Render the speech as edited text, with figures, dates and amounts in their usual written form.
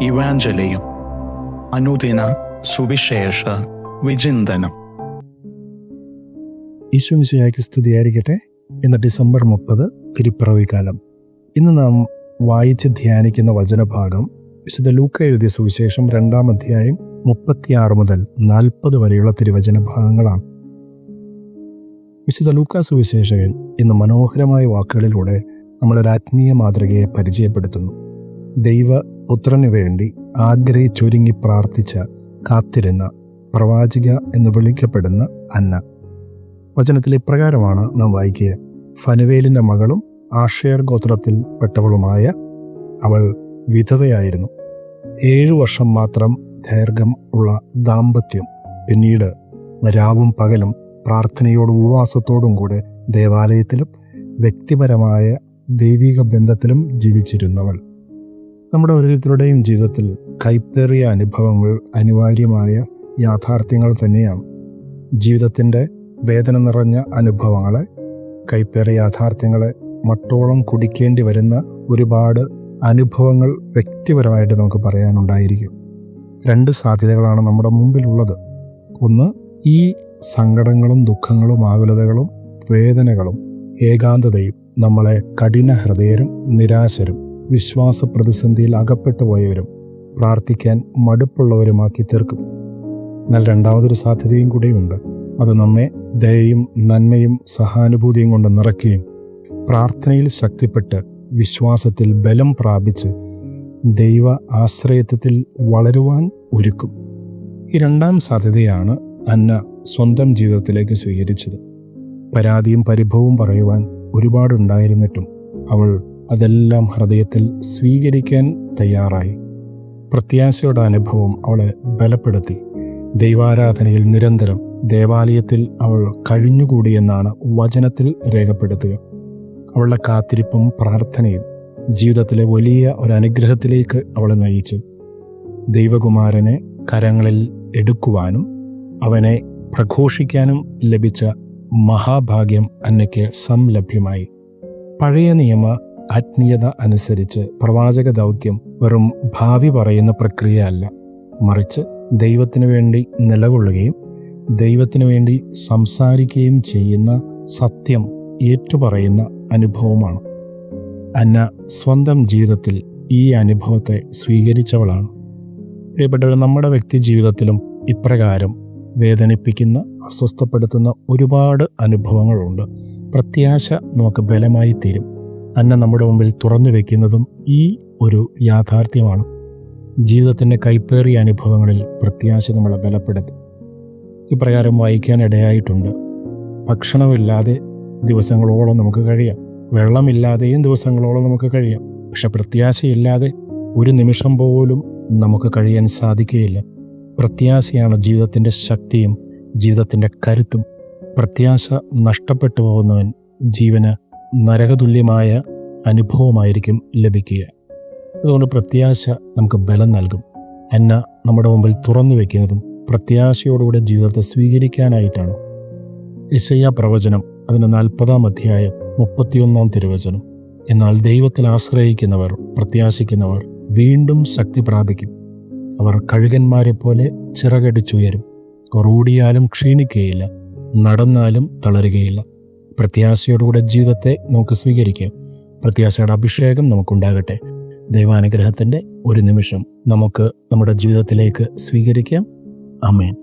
ഇവാഞ്ചലിയും അനുദിന സുവിശേഷ വിചിന്തനം. ഈശോമിശിഹായ്ക്ക് സ്തുതിയായിരിക്കട്ടെ. ഇന്ന് ഡിസംബർ 30 തിരുപ്പിറവിക്കാലം. ഇന്ന് നാം വായിച്ച് ധ്യാനിക്കുന്ന വചനഭാഗം വിശുദ്ധ ലൂക്ക എഴുതിയ സുവിശേഷം 2-ാം അധ്യായം 36 മുതൽ 40 വരെയുള്ള തിരുവചന ഭാഗങ്ങളാണ്. വിശുദ്ധ ലൂക്കാ സുവിശേഷകൻ ഇന്ന് മനോഹരമായ വാക്കുകളിലൂടെ നമ്മളൊരു ആത്മീയ മാതൃകയെ പരിചയപ്പെടുത്തുന്നു. ദൈവപുത്രന് വേണ്ടി ആഗ്രഹിച്ചൊരുങ്ങി പ്രാർത്ഥിച്ച, കാത്തിരുന്ന പ്രവാചിക എന്ന് വിളിക്കപ്പെടുന്ന അന്ന. വചനത്തിൽ ഇപ്രകാരമാണ് നാം വായിക്കുക: ഫനുവേലിൻ്റെ മകളും ആഷേർ ഗോത്രത്തിൽ പെട്ടവളുമായ അവൾ വിധവയായിരുന്നു. 7 വർഷം മാത്രം ദൈർഘ്യം ഉള്ള ദാമ്പത്യം പിന്നീട് രാവും പകലും പ്രാർത്ഥനയോടും ഉപവാസത്തോടും കൂടെ ദേവാലയത്തിലും വ്യക്തിപരമായ ദൈവിക ബന്ധത്തിലും ജീവിച്ചിരുന്നവൾ. നമ്മുടെ ഓരോരുത്തരുടെയും ജീവിതത്തിൽ കൈപ്പേറിയ അനുഭവങ്ങൾ അനിവാര്യമായ യാഥാർത്ഥ്യങ്ങൾ തന്നെയാണ്. ജീവിതത്തിൻ്റെ വേദന നിറഞ്ഞ അനുഭവങ്ങളെ, കൈപ്പേറിയ യാഥാർത്ഥ്യങ്ങളെ മട്ടോളം കുടിക്കേണ്ടി വരുന്ന ഒരുപാട് അനുഭവങ്ങൾ വ്യക്തിപരമായിട്ട് നമുക്ക് പറയാനുണ്ടായിരിക്കും. 2 സാധ്യതകളാണ് നമ്മുടെ മുമ്പിലുള്ളത്. ഒന്ന്, ഈ സങ്കടങ്ങളും ദുഃഖങ്ങളും ആകുലതകളും വേദനകളും ഏകാന്തതയും നമ്മളെ കഠിന ഹൃദയരും നിരാശരും വിശ്വാസ പ്രതിസന്ധിയിൽ അകപ്പെട്ടു പോയവരും പ്രാർത്ഥിക്കാൻ മടുപ്പുള്ളവരുമാക്കി തീർക്കും. എന്നാൽ രണ്ടാമതൊരു സാധ്യതയും കൂടെയുണ്ട്. അത് നമ്മെ ദയയും നന്മയും സഹാനുഭൂതിയും കൊണ്ട് നിറയ്ക്കുകയും പ്രാർത്ഥനയിൽ ശക്തിപ്പെട്ട് വിശ്വാസത്തിൽ ബലം പ്രാപിച്ച് ദൈവ ആശ്രയത്വത്തിൽ വളരുവാൻ ഒരുക്കും. ഈ 2-ാം സാധ്യതയാണ് അന്ന സ്വന്തം ജീവിതത്തിലേക്ക് സ്വീകരിച്ചത്. പരാതിയും പരിഭവവും പറയുവാൻ ഒരുപാടുണ്ടായിരുന്നിട്ടും അവൾ അതെല്ലാം ഹൃദയത്തിൽ സ്വീകരിക്കാൻ തയ്യാറായി. പ്രത്യാശയുടെ അനുഭവം അവളെ ബലപ്പെടുത്തി. ദൈവാരാധനയിൽ നിരന്തരം ദേവാലയത്തിൽ അവൾ കഴിഞ്ഞുകൂടിയെന്നാണ് വചനത്തിൽ രേഖപ്പെടുത്തുക. അവളുടെ കാത്തിരിപ്പും പ്രാർത്ഥനയും ജീവിതത്തിലെ വലിയ ഒരു അനുഗ്രഹത്തിലേക്ക് അവളെ നയിച്ചു. ദൈവകുമാരനെ കരങ്ങളിൽ എടുക്കുവാനും അവനെ പ്രഘോഷിക്കാനും ലഭിച്ച മഹാഭാഗ്യം അന്നയ്ക്ക് സംലഭ്യമായി. പഴയ നിയമ ആത്മീയത അനുസരിച്ച് പ്രവാചക ദൗത്യം വെറും ഭാവി പറയുന്ന പ്രക്രിയയല്ല, മറിച്ച് ദൈവത്തിനു വേണ്ടി നിലകൊള്ളുകയും ദൈവത്തിനു വേണ്ടി സംസാരിക്കുകയും ചെയ്യുന്ന സത്യം ഏറ്റുപറയുന്ന അനുഭവമാണ്. അന്ന സ്വന്തം ജീവിതത്തിൽ ഈ അനുഭവത്തെ സ്വീകരിച്ചവളാണ്. പ്രിയപ്പെട്ടവർ, നമ്മുടെ വ്യക്തി ജീവിതത്തിലും ഇപ്രകാരം വേദനിപ്പിക്കുന്ന, അസ്വസ്ഥപ്പെടുത്തുന്ന ഒരുപാട് അനുഭവങ്ങളുണ്ട്. പ്രത്യാശ നമുക്ക് ബലമായി തീരും. അന്ന നമ്മുടെ മുമ്പിൽ തുറന്നു വയ്ക്കുന്നതും ഈ ഒരു യാഥാർത്ഥ്യമാണ്. ജീവിതത്തിൻ്റെ കൈപ്പേറിയ അനുഭവങ്ങളിൽ പ്രത്യാശ നമ്മളെ ബലപ്പെടുത്തും. ഇപ്രകാരം വായിക്കാനിടയായിട്ടുണ്ട്: ഭക്ഷണമില്ലാതെ ദിവസങ്ങളോളം നമുക്ക് കഴിയാം, വെള്ളമില്ലാതെയും ദിവസങ്ങളോളം നമുക്ക് കഴിയാം. പക്ഷെ പ്രത്യാശയില്ലാതെ ഒരു നിമിഷം പോലും നമുക്ക് കഴിയാൻ സാധിക്കുകയില്ല. പ്രത്യാശയാണ് ജീവിതത്തിൻ്റെ ശക്തിയും ജീവിതത്തിൻ്റെ കരുത്തും. പ്രത്യാശ നഷ്ടപ്പെട്ടു പോകുന്നവൻ ജീവന് നരകതുല്യമായ അനുഭവമായിരിക്കും ലഭിക്കുക. അതുകൊണ്ട് പ്രത്യാശ നമുക്ക് ബലം നൽകും. അന്ന നമ്മുടെ മുമ്പിൽ തുറന്നു വയ്ക്കുന്നതും പ്രത്യാശയോടുകൂടെ ജീവിതത്തെ സ്വീകരിക്കാനായിട്ടാണ്. യെശയ്യാ പ്രവചനം അതിന് 40-ാം അധ്യായം 31-ാം തിരുവചനം: എന്നാൽ ദൈവത്തിൽ ആശ്രയിക്കുന്നവർ, പ്രത്യാശിക്കുന്നവർ വീണ്ടും ശക്തി പ്രാപിക്കും. അവർ കഴുകന്മാരെ പോലെ ചിറകടിച്ചുയരും. അവർ ഓടിയാലും ക്ഷീണിക്കുകയില്ല, നടന്നാലും തളരുകയില്ല. പ്രത്യാശയോടുകൂടെ ജീവിതത്തെ നമുക്ക് സ്വീകരിക്കാം. പ്രത്യാശയുടെ അഭിഷേകം നമുക്കുണ്ടാകട്ടെ. ദൈവാനുഗ്രഹത്തിൻ്റെ ഒരു നിമിഷം നമുക്ക് നമ്മുടെ ജീവിതത്തിലേക്ക് സ്വീകരിക്കാം. ആമേൻ.